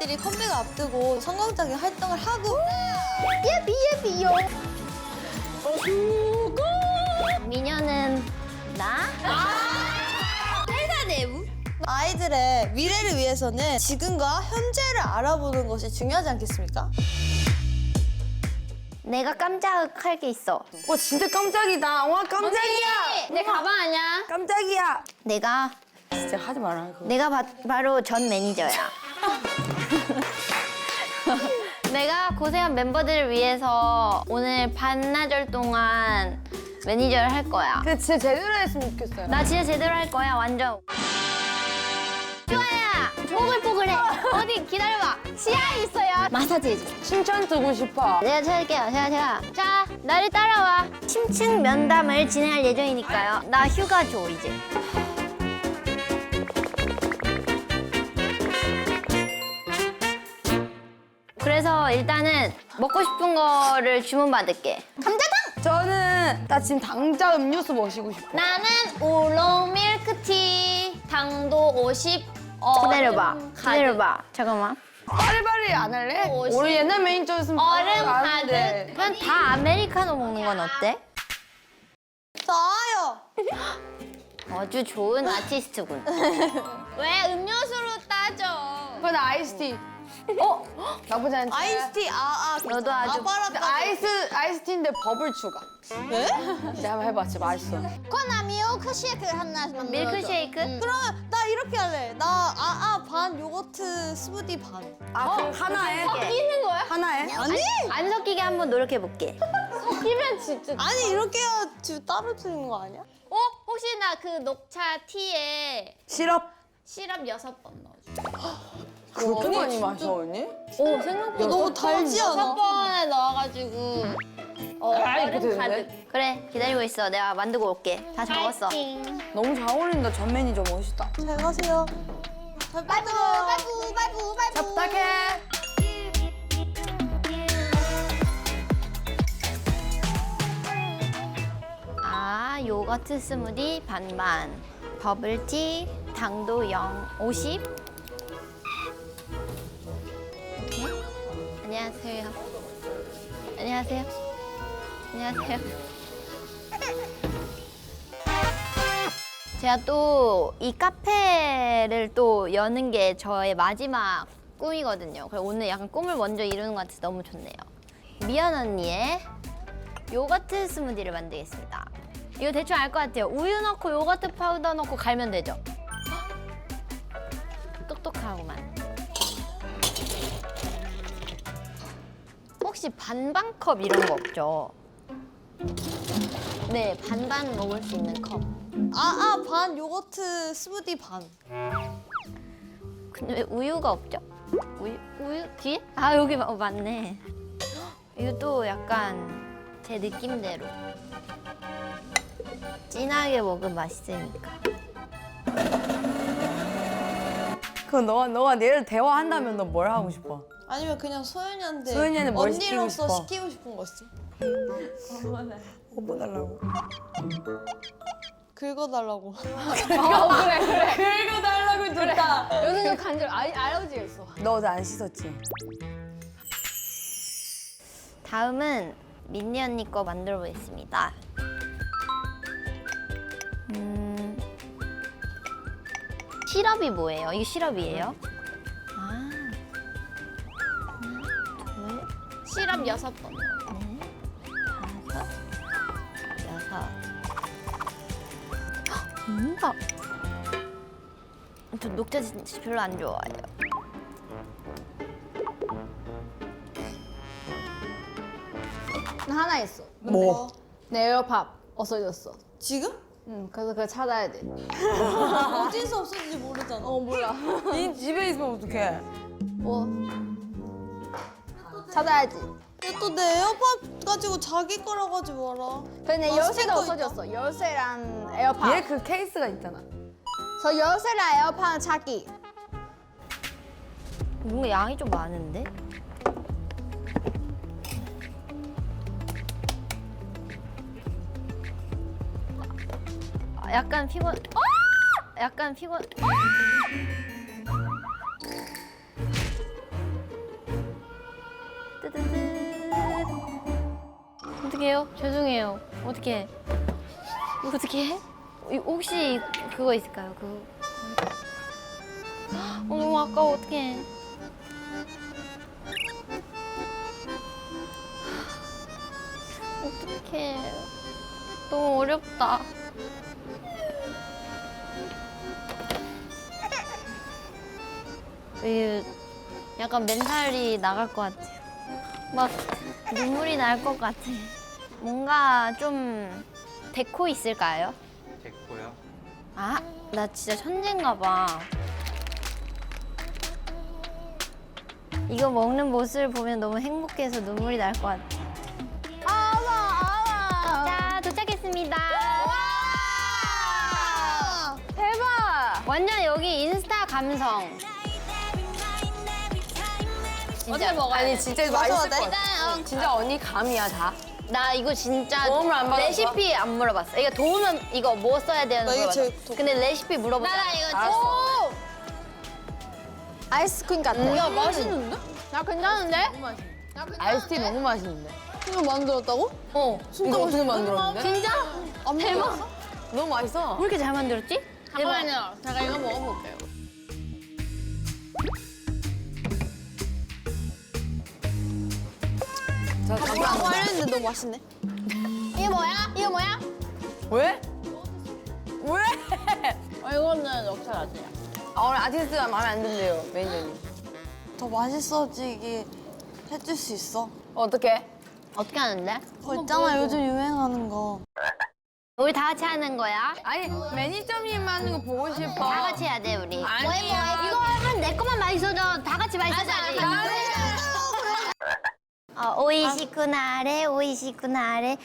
멤버들이 컴백을 앞두고 성공적인 활동을 하고 예비요. 미녀는 나? 내가 내부? 아이들의 미래를 위해서는 지금과 현재를 알아보는 것이 중요하지 않겠습니까? 내가 깜짝할 게 있어. 와 진짜 깜짝이다. 와 깜짝이야. 내 가방 아니야? 깜짝이야. 내가 진짜 하지 마라. 그거. 내가 바로 전 매니저야. 내가 고생한 멤버들을 위해서 오늘 반나절 동안 매니저를 할 거야. 근데 진짜 제대로 했으면 좋겠어요. 나 진짜 제대로 할 거야, 완전. 좋아야, 뽀글뽀글해. 어디 기다려봐. 치아 있어요. 마사지 해줘. 칭찬 듣고 싶어. 내가 찾을게요. 제가. 자, 나를 따라와. 심층 면담을 진행할 예정이니까요. 나 휴가 줘, 이제. 그래서 일단은 먹고 싶은 거를 주문받을게. 감자탕! 저는 나 지금 당장 음료수 마시고 싶어. 나는 우롱 밀크티. 당도 50. 기다려봐. 기다려봐. 잠깐만. 빠리빠리 안 할래? 오십. 우리 옛날 매니저였으면 얼음 안 가득. 하는데. 그냥 다 아메리카노 먹는 건 어때? 나요. 아주 좋은 아티스트군. 왜 음료수로 따져? 그건 아이스티. 나쁘지 않지? 아이스티 너도 아주 아이스티인데 버블 추가. 네? 내가 한번 해봐. 진짜 맛있어. 코나 밀크쉐이크 하나만 밀크쉐이크? 그러면 나 이렇게 할래. 나 반 요거트 스무디 반. 그럼 하나에? 섞이는 거야? 하나에? 아니 안 섞이게 한번 노력해 볼게. 섞이면 진짜. 아니 이렇게 해야 지금 따로 드는 거 아니야? 혹시 나 그 녹차 티에 시럽? 시럽 6번 넣어줘. 그렇게 많이 마셔, 언니? 오 생각보다. 야, 너무 달지 않아? 6번에 넣어가지고. 이렇게 얼음 되는데? 가득. 그래 기다리고 있어. 내가 만들고 올게. 다 적었어. 너무 잘 어울린다. 전 매니저 멋있다. 잘 가세요. 잘 발부 빠져. 부탁해. 요거트 스무디 반반. 버블티 당도 50. 오케이. 안녕하세요. 안녕하세요. 안녕하세요. 제가 또 이 카페를 또 여는 게 저의 마지막 꿈이거든요. 그래서 오늘 약간 꿈을 먼저 이루는 것 같아서 너무 좋네요. 미연 언니의 요거트 스무디를 만들겠습니다. 이거 대충 알 것 같아요. 우유 넣고 요거트 파우더 넣고 갈면 되죠? 똑똑하구만. 혹시 반반 컵 이런 거 없죠? 네, 반반 먹을 수 있는 컵. 반 요거트 스무디 반. 근데 왜 우유가 없죠? 우유 뒤에? 여기 맞네. 이것도 약간 제 느낌대로 진하게 먹으면 맛있으니까. 그럼 너가 얘를 대화한다면 너 뭘 하고 싶어? 아니면 그냥 소연이한테 소연이한테 뭘 시키고 언니로서 싶어? 시키고 싶은 거 있어? 뭐 달라고? 긁어달라고. 긁어달라고 좋다. 요즘 간절 알러지가 있어. 너 어제 안 씻었지? 다음은 민니 언니 거 만들어 보겠습니다. 시럽이 뭐예요? 이게 시럽이에요? 하나, 둘, 시럽 6번. 넷, 5, 6. 뭔가 저 녹차 진짜 별로 안 좋아해요. 나 하나 있어. 뭐? 내 에어팟 없어졌어. 지금? 응, 그래서 그거 찾아야 돼. 어디서 없어진지 모르잖아. 몰라. 네 집에 있으면 어떡해? 뭐 찾아야지. 또 내 에어팟 가지고 자기 거라고 하지 마라. 근데 아, 열쇠도 스티커 없어졌어. 열쇠랑 에어팟. 얘 그 케이스가 있잖아. 저 열쇠랑 에어팟 찾기. 뭔가 양이 좀 많은데? 약간 피곤. 약간 피곤. 뜨뜨뜨. 어떡해요? 죄송해요. 어떡해. 어떡해? 혹시 그거 있을까요? 그거. 너무 아까워. 어떡해. 어떡해. 너무 어렵다. 이게 약간 멘탈이 나갈 것 같아요. 막 눈물이 날 것 같아. 뭔가 좀 데코 있을까요? 됐고요. 아, 나 진짜 천재인가 봐. 이거 먹는 모습을 보면 너무 행복해서 눈물이 날 것 같아. 자, 도착했습니다. 대박. 완전 여기 인스타 감성. 진짜 먹어야 아니 돼. 진짜 마셔도 맛있을 돼? 것 같아. 진짜 언니 감이야 다. 나 이거 진짜 도움을 안 받았어? 레시피 안 물어봤어. 이거 도움은 이거 뭐 써야 되는 나 이거 물어봤어. 제일 근데 레시피 물어보자. 나 이거 알았어. 아이스크림 같아. 야 맛있는데? 나 괜찮은데? 아이스티 너무 맛있는데. 이거 만들었다고? 어. 이거 어떻게 만들었는데? 진짜? 안 대박. 먹었어? 너무 맛있어. 왜 이렇게 잘 만들었지? 잠깐만요. 제가 이거 먹어볼게요. 자, 뭐라고 하려는데 너무 맛있네. 이거 뭐야? 이거 뭐야? 왜? 왜? 이거는 역살 아니야. 아, 오늘 아티스트가 마음에 안 든대요, 매니저님. 더 맛있어지게 해줄 수 있어. 어떻게? 어떻게 하는데? 그거 있잖아 요즘 유행하는 거. 우리 다 같이 하는 거야? 아니, 매니저님 하는 거 보고 싶어. 다 같이 해야 돼 우리. 아니야. 이거 하면 내 것만 맛있어져. 다 같이 맛있어져야지. 오이시쿠나레 오이시쿠나레.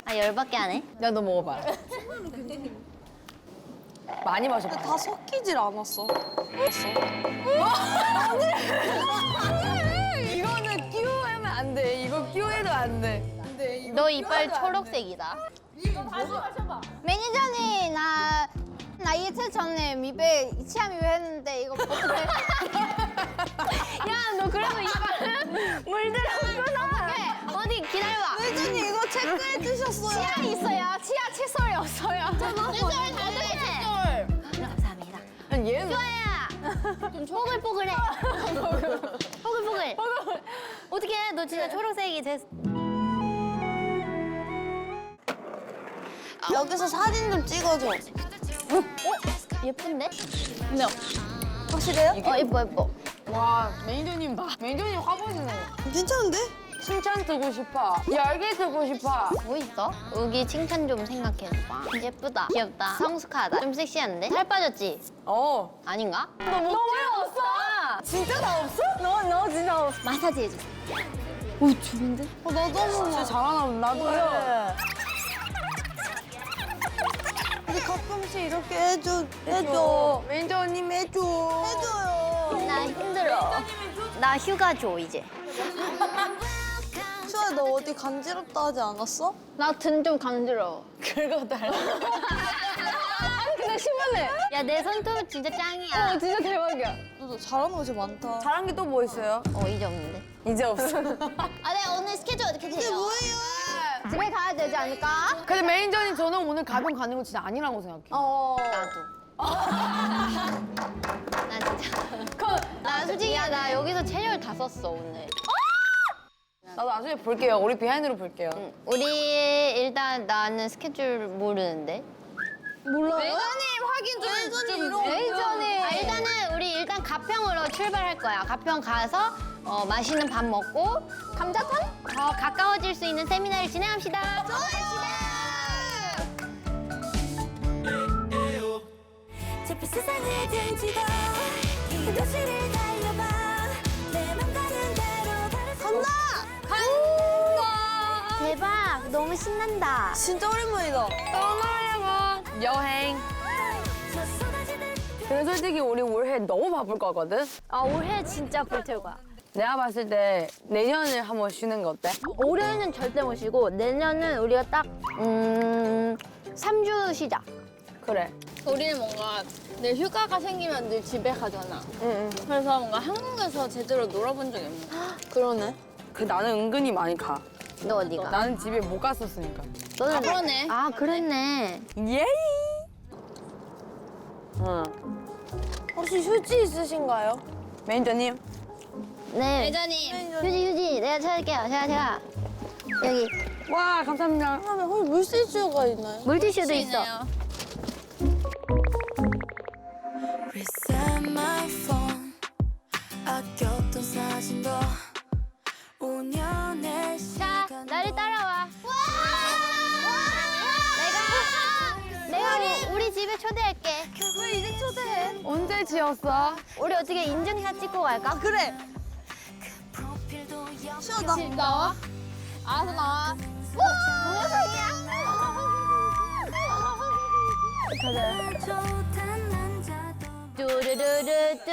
아 열받게 하네. 야, 너 먹어봐. 많이 마셔봐. 다 섞이질 않았어. 이거는 끼워하면 안 돼. 이거 끼워해도 안 돼. 너 이빨 초록색이다. 매니저님, 나 이틀 전에 미백 치아 미백했는데 이거 어떡해? 야 너 그래도 이빨 물들었구나. 어디 기다려봐. 회장님 이거 체크해 주셨어요. 치아 있어요. 치아 칫솔이 없어요. 칫솔 감사합니다. 아니, 얘는 좋아야. 좀 뽀글뽀글해. 뽀글뽀글. 어떻게 해? 너 진짜 초록색이 됐어. 여기서 사진 좀 찍어줘. 예쁜데? 확실해요? 예뻐 예뻐. 와, 매니저님 봐. 매니저님 화보시네. 괜찮은데? 칭찬 듣고 싶어. 열개 듣고 싶어. 뭐 있어? 여기 칭찬 좀 생각해봐. 예쁘다. 귀엽다. 성숙하다. 좀 섹시한데? 살 빠졌지? 어. 아닌가? 너왜 없어? 진짜 나 없어? 너 진짜 없어. 마사지 해줘. 나도 한번 진짜 잘하나 보다. 나도요. 우리 가끔씩 이렇게 해줘. 매니저님 해줘. 해줘요. 나 힘들어. 나 휴가 줘 이제. 수아 너 어디 간지럽다 하지 않았어? 나 등 좀 간지러워. 긁어달라. 근데 심하네. 야 내 손톱 진짜 짱이야. 진짜 대박이야. 너 잘하는 거 진짜 많다. 잘한 게 또 뭐 있어요? 이제 없는데. 이제 없어. 아 네 오늘 스케줄 어떻게 이게 돼요? 뭐예요? 집에 가야 되지 않을까? 근데 매니저님 저는 오늘 가평 가는 거 진짜 아니라고 생각해요. 난 진짜. 나 솔직히 나 여기서 체열 다 썼어 오늘. 나도 나중에 볼게요. 우리 비하인드로 볼게요. 우리 일단 나는 스케줄 모르는데. 매니저님 확인 좀 해줘. 매니저님. 일단은 우리 일단 가평으로 출발할 거야. 가평 가서 맛있는 밥 먹고 감자탕? 더 가까워질 수 있는 세미나를 진행합시다. 좁은 세상을 등지고 이 도시를 달려봐 내 맘 가는 대로 걸어서 대박. 너무 신난다. 진짜 오랜만이다. 여행. 저 쏟아지는 근데 솔직히 우리 올해 너무 바쁠 거거든? 올해 진짜 불틀 거야. 내가 봤을 때 내년을 한번 쉬는 거 어때? 올해는 절대 못 쉬고 내년은 우리가 딱 3주 쉬자. 그래. 우리는 뭔가 늘 휴가가 생기면 늘 집에 가잖아. 그래서 뭔가 한국에서 제대로 놀아본 적이 없는 거야. 그러네. 그 나는 은근히 많이 가. 너 어디가? 나는 집에 못 갔었으니까. 너는 그러네. 아, 그랬네. 예이. 응. 혹시 휴지 있으신가요? 매니저님. 네. 예전이 휴지, 내가 찾을게요. 제가. 여기 와 감사합니다. 그러면 혹시 물티슈가 있나요? 물티슈도 있어. 있네요. Reset my phone 아꼈던 사진도 5년의 자, 시간 나를 따라와. 내가 우리 집에 초대할게. 왜 이제 초대해? 언제 지었어? 우리 어떻게 인증샷 찍고 갈까? 그래. 프로필도 시원하다. 집 나와? 알아서 나와. 좋단 남자도 뚜루루루뚜.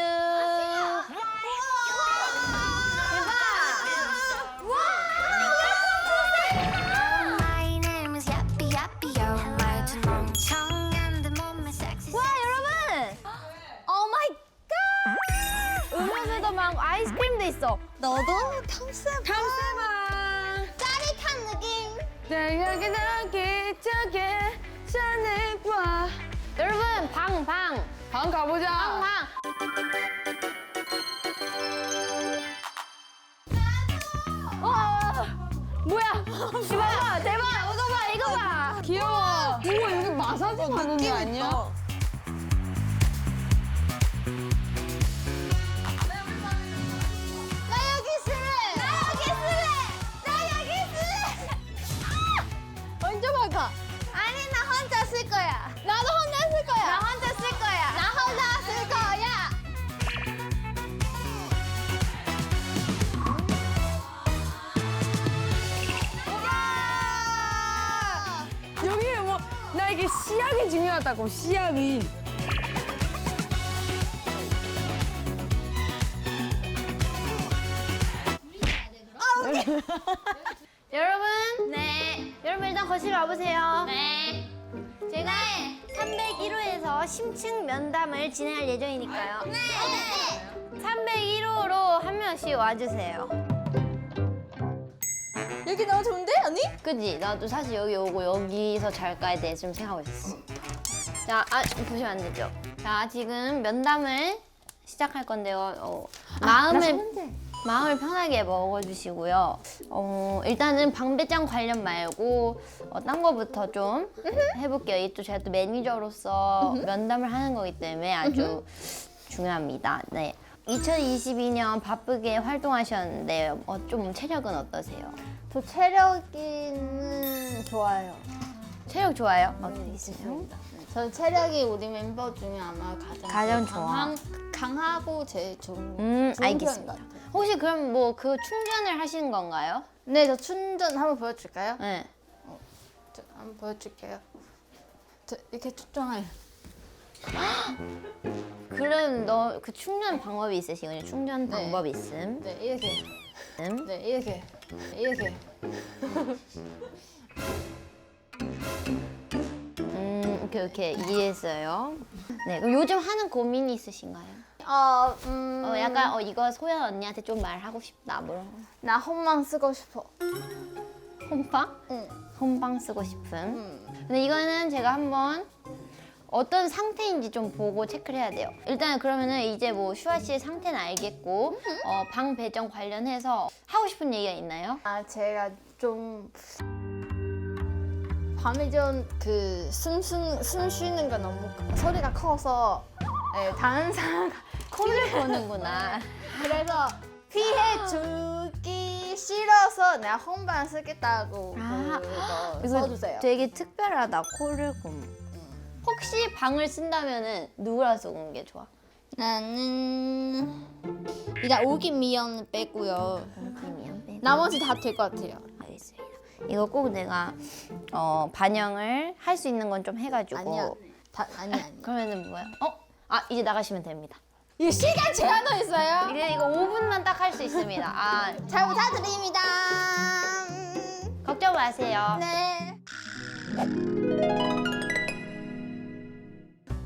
My name is Yappy Yappy Yo 말투 멍청한 데 몸매 섹시 와, 여러분! 오 마이 갓! 음료수도 많고 아이스크림도 있어. 너도 탕수육. 짜릿한 느낌. 여기 저기 저기 자네과 여러분, 방. 방 가보자. 뭐야? 이거 대박! 이거 봐! 귀여워. 우와 여기 마사지 받는 데 아니야? 언제 갈까? 아니, 나 혼자 쓸 거야. 나도 혼자 쓸 거야. 나 혼자 쓸 거야. 나 혼자 쓸 거야. 여기 뭐 나 이게 시약이 중요하다고 시약이. 여러분, 네. 여러분 일단 거실 와보세요. 네. 제가 301호에서 심층 면담을 진행할 예정이니까요. 네. 301호로 한 명씩 와주세요. 여기 너무 좋은데, 언니? 그지? 나도 사실 여기 오고 여기서 잘까에 대해 좀 생각하고 있었어. 자, 보시면 안 되죠? 자, 지금 면담을 시작할 건데요. 마음을 편하게 먹어주시고요. 일단은 방배짱 관련 말고 딴 거부터 좀 해볼게요. 이게 또 제가 또 매니저로서 면담을 하는 거기 때문에 아주 중요합니다. 네. 2022년 바쁘게 활동하셨는데 좀 체력은 어떠세요? 저 체력이는 좋아요. 체력 좋아요? 어떻게 있으세요? 저 체력이 우리 멤버 중에 아마 가장 좋아. 강하고 제일 좋은 알겠습니다. 편인 것 같아요. 혹시 그럼 뭐 그 충전을 하시는 건가요? 네, 저 충전 한번 보여줄까요? 네. 저 한번 보여줄게요. 저 이렇게 충전해요. 그럼 너 그 충전 방법이 있으시군요. 충전 네. 방법이 있음. 네, 이렇게. 네, 이렇게. 오케이 이해했어요. 네, 그럼 요즘 하는 고민이 있으신가요? 약간 이거 소연 언니한테 좀 말하고 싶다. 뭐 나 홈만 쓰고 싶어. 홈빵? 응. 홈빵 쓰고 싶음. 근데 이거는 제가 한번 어떤 상태인지 좀 보고 체크를 해야 돼요. 일단 그러면은 이제 뭐 슈아 씨의 상태는 알겠고 방 배정 관련해서 하고 싶은 얘기가 있나요? 제가 좀 밤에 좀 그 숨 쉬는 거 너무 소리가 커서 다른 사람 코를 고는구나. 그래서 피해 주기 싫어서 내가 홈방 쓰겠다고 그거 써주세요. 되게 특별하다. 코를 곰. 혹시 방을 쓴다면은 누구랑 쓰는 게 좋아? 나는 일단 오기 미연 빼고요. 김이요. 네. 나머지 다 될 것 같아요. 알겠습니다. 이거 꼭 내가 반영을 할 수 있는 건 좀 해가지고. 아니야. 아니. 그러면은 뭐야? 이제 나가시면 됩니다. 이 시간 제한도 있어요? 이거 5분만 딱 할 수 있습니다. 잘 부탁드립니다. 걱정 마세요. 네.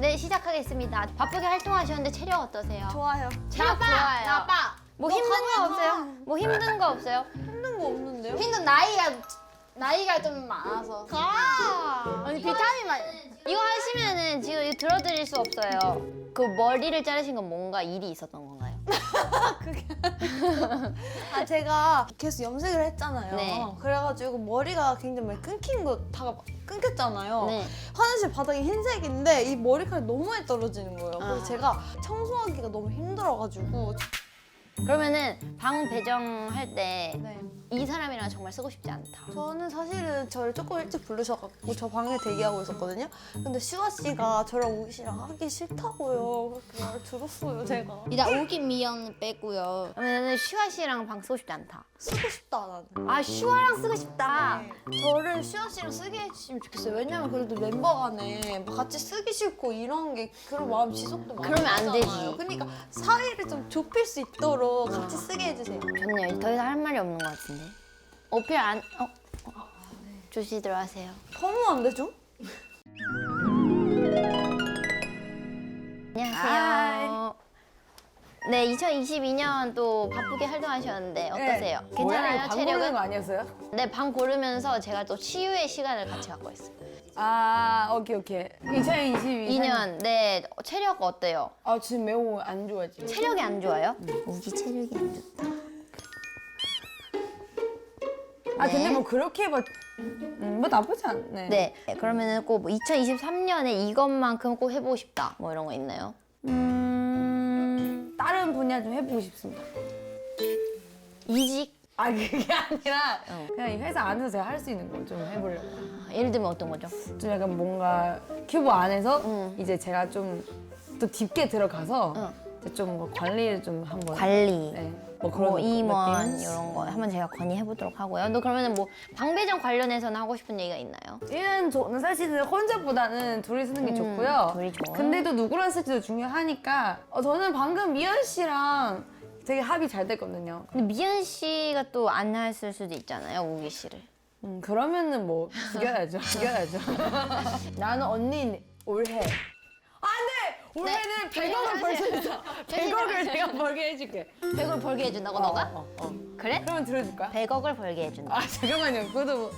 네, 시작하겠습니다. 바쁘게 활동하셨는데 체력 어떠세요? 좋아요. 체력 좋아요. 나빠. 뭐 힘든 거 없어요? 뭐 힘든 거 없어요? 힘든 거 없는데요? 힘든 나이가 좀 많아서. 아니 비타민만. 이거 하시면은 지금 이거 들어드릴 수 없어요. 그 머리를 자르신 건 뭔가 일이 있었던 건가요? 아 제가 계속 염색을 했잖아요. 네. 그래가지고 머리가 굉장히 많이 끊긴 거 다 끊겼잖아요. 네. 화장실 바닥이 흰색인데 이 머리카락이 너무 많이 떨어지는 거예요. 그래서 아. 제가 청소하기가 너무 힘들어가지고 그러면은 방 배정할 때 이 네. 사람이랑 정말 쓰고 싶지 않다. 저는 사실은 저를 조금 일찍 부르셔갖고 저 방에 대기하고 있었거든요. 근데 슈아 씨가 저랑 우기 씨랑 하기 싫다고요. 그렇게 말 들었어요, 제가. 일단 우기 미연 빼고요. 그러면은 슈아 씨랑 방 쓰고 싶지 않다. 쓰고 싶다, 나는. 아, 슈아랑 쓰고 싶다. 저를 슈아 씨랑 쓰게 해주시면 좋겠어요. 왜냐면 그래도 멤버 간에 같이 쓰기 싫고 이런 게 그런 마음 지속도 많이 그러면 안 되지. 하잖아요. 그러니까 사이를 좀 좁힐 수 있도록 같이 쓰게 해주세요. 좋네요. 더 이상 할 말이 없는 것 같은데. 어필 안... 조시 들어가세요. 허무한데 좀? 안녕하세요. 네, 2022년 또 바쁘게 활동하셨는데 어떠세요? 괜찮아요? 방 고르는 거 체력은? 아니었어요? 네, 방 고르면서 제가 또 치유의 시간을 같이 갖고 있어요. 아, 오케이. 2022. 2년, 네, 체력 어때요? 아, 지금 매우 안 좋아, 지금. 체력이 안 좋아요? 우기 체력이 안 좋다. 아, 근데 네. 뭐 그렇게 뭐 나쁘지 않네. 네, 그러면은 꼭 2023년에 이것만큼 꼭 해보고 싶다. 뭐 이런 거 있나요? 다른 분야 좀 해보고 싶습니다. 이직? 아, 그게 아니라 그냥 이 회사 안에서 제가 할 수 있는 거 좀 해보려고. 예를 들면 어떤 거죠? 좀 약간 뭔가 큐브 안에서 이제 제가 좀 또 깊게 들어가서 이제 좀 뭐 관리를 좀 한번. 관리. 네. 뭐 그런 뭐 임원 느낌? 이런 거 한번 제가 건의해보도록 하고요. 너 그러면은 뭐 방배정 관련해서는 하고 싶은 얘기가 있나요? 얘는 저는 사실은 혼자보다는 둘이 쓰는 게 좋고요. 둘이 좋아. 근데 또 누구랑 쓸지도 중요하니까 저는 방금 미연 씨랑 되게 합이 잘 됐거든요. 근데 미연 씨가 또 안 했을 수도 있잖아요, 우기 씨를. 그러면은 뭐 죽여야죠. 나는 언니 올해. 안 돼! 올해는 100억을 벌 수 있어. 100억을 내가 벌게 해줄게. 100을 벌게 해준다고 너가? 그래? 그러면 들어줄까? 100억을 벌게 해준다. 아 잠깐만요. 그것도 뭐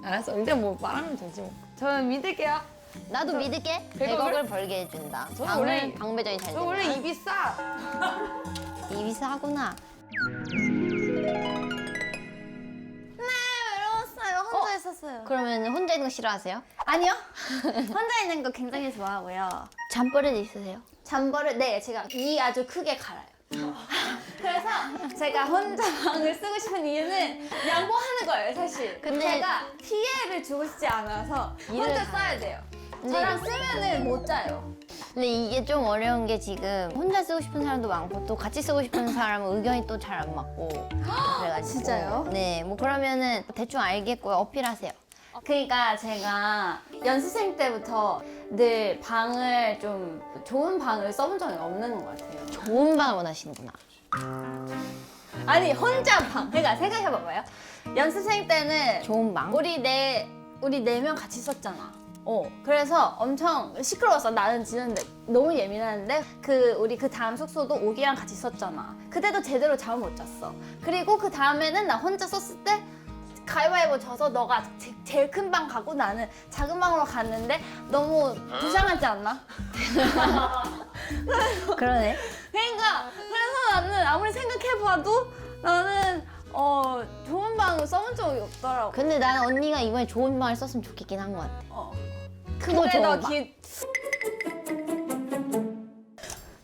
알았어. 일단 뭐 말하면 되지 뭐. 저는 믿을게요. 나도 믿을게. 100억을? 100억을 벌게 해준다. 저는 방은 원래 방배정이 잘 저 된다. 원래 입이 싸. 입이 싸구나. 외로웠어요. 혼자 있었어요. 그러면 혼자 있는 거 싫어하세요? 아니요. 혼자 있는 거 굉장히 좋아하고요. 잠버릇 있으세요? 잠버릇 네 제가 이 아주 크게 갈아요. 그래서 제가 혼자 방을 쓰고 싶은 이유는 양보하는 거예요 사실. 근데- 제가 피해를 주고 싶지 않아서 일을 혼자 하는 써야 돼요. 근데 저랑 쓰면은 못 자요. 근데 이게 좀 어려운 게 지금 혼자 쓰고 싶은 사람도 많고 또 같이 쓰고 싶은 사람은 의견이 또 잘 안 맞고 그래가지고 진짜요? 네, 뭐 그러면은 대충 알겠고요. 어필하세요. 그러니까 제가 연습생 때부터 늘 방을 좀 좋은 방을 써본 적이 없는 것 같아요. 좋은 방을 원하시는구나. 아니 혼자 방. 그러니까 생각해봐봐요. 연습생 때는 좋은 방? 우리 네 명 같이 썼잖아. 그래서 엄청 시끄러웠어. 나는 지금 너무 예민한데 우리 그 다음 숙소도 오기랑 같이 썼잖아. 그때도 제대로 잠을 못 잤어. 그리고 그 다음에는 나 혼자 썼을 때 가위바위보 져서 너가 제일 큰 방 가고 나는 작은 방으로 갔는데 너무 부상하지 않나? 그러네. 그러니까 그래서 나는 아무리 생각해봐도 나는 좋은 방을 써본 적이 없더라고. 근데 나는 언니가 이번에 좋은 방을 썼으면 좋겠긴 한 것 같아. 크고 그래 좋은 너 방.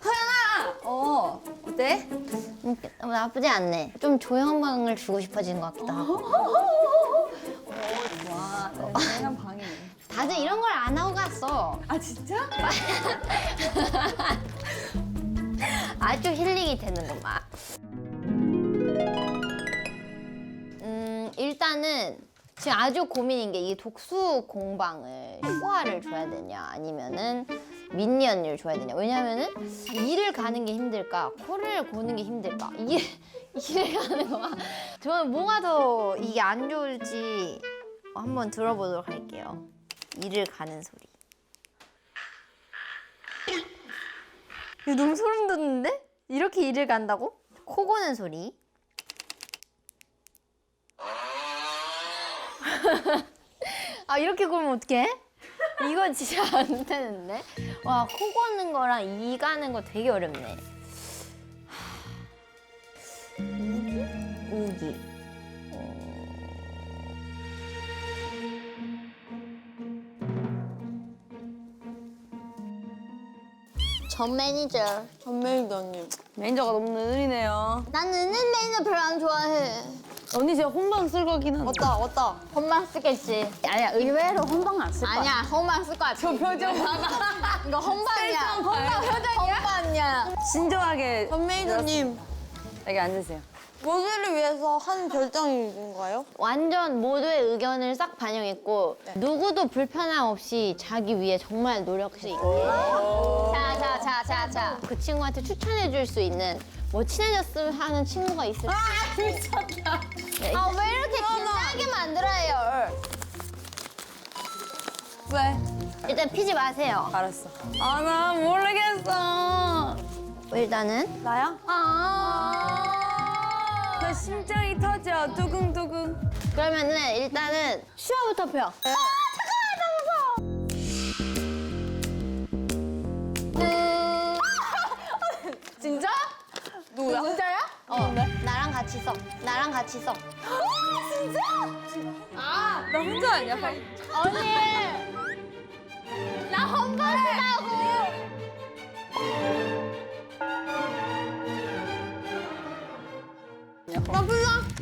허연아, 어때? 나쁘지 않네. 좀 조용한 방을 주고 싶어지는 것 같기도 하고. 좋아, 조용한 방이네. 다들 이런 걸 안 하고 갔어. 아 진짜? 아주 힐링이 되는구만. 일단은 지금 아주 고민인 게 이게 독수 공방을 슈아를 줘야 되냐 아니면은 민니 언니를 줘야 되냐. 왜냐면은 일을 가는 게 힘들까 코를 고는 게 힘들까 일을 가는 거가 저는 뭐가 더 이게 안 좋을지 한번 들어보도록 할게요. 일을 가는 소리. 이거 너무 소름 돋는데? 이렇게 일을 간다고? 코 고는 소리. 아 이렇게 고면 어떡해? 이거 진짜 안 되는데? 와, 코 고는 거랑 이 가는 거 되게 어렵네. 우기? 전 매니저. 전 매니저님. 매니저가 너무 느리네요. 난 늦는 매니저 별로 안 좋아해. 언니 진짜 혼방 쓸 거긴 한데. 왔다. 혼방 쓰겠지. 아니야, 의외로 혼방 안 쓸 거야. 아니야, 혼방 쓸 거야. 저 표정 봐봐. 이거 혼방이야. 혼방 표정이야? 혼방이야. 신중하게 전 매니저님. 여기 앉으세요. 모두를 위해서 한 결정인가요? 완전 모두의 의견을 싹 반영했고 누구도 불편함 없이 자기 위해 정말 노력할 수 있게 자. 그 친구한테 추천해 줄 수 있는 뭐 친해졌으면 하는 친구가 있을 때 미쳤다. 아, 왜 이렇게 긴장하게 만들어요? 왜? 일단 피지 마세요. 알았어. 아, 나 모르겠어. 일단은 나야? 나 심장이 터져. 두근두근. 그러면은 일단은 슈아부터 펴. 진짜? 누구야? 진짜야? 나랑 같이 써. 나랑 같이 써. 나 혼자 아니야? 나 험벌이라고.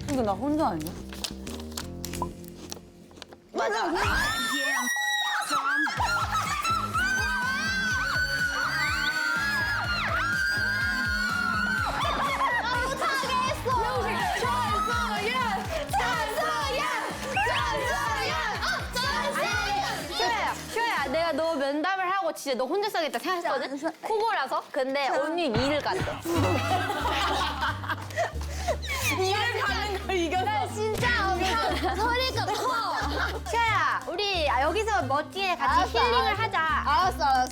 근데 나 혼자 아니야? 맞아. 슈아야, 내가 너 면담을 하고 진짜 너 혼자 써야겠다 생각했거든? 코고라서. 근데 언니 이를 간대. 이해를 가는 걸 이겨서. 진짜 엄청 소리가 커. 슈아야, 우리 여기서 멋지게 같이 힐링을 하자. 알았어.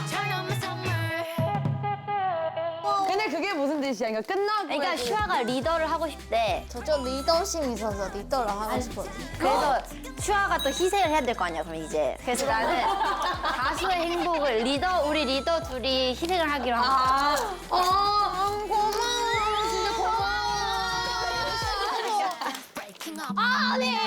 Turn on my summer. 근데 그게 무슨 뜻이야? 그러니까 끝나고. 그러니까 슈아가 리더를 하고 싶대. 저쪽 리더십이 있어서 리더를 하고 싶어. 그래서 슈아가 또 희생을 해야 될 거 아니야, 그럼 이제. 그래서 나는 다수의 행복을 우리 리더 둘이 희생을 하기로 한 거야. Breaking up. 아, 네.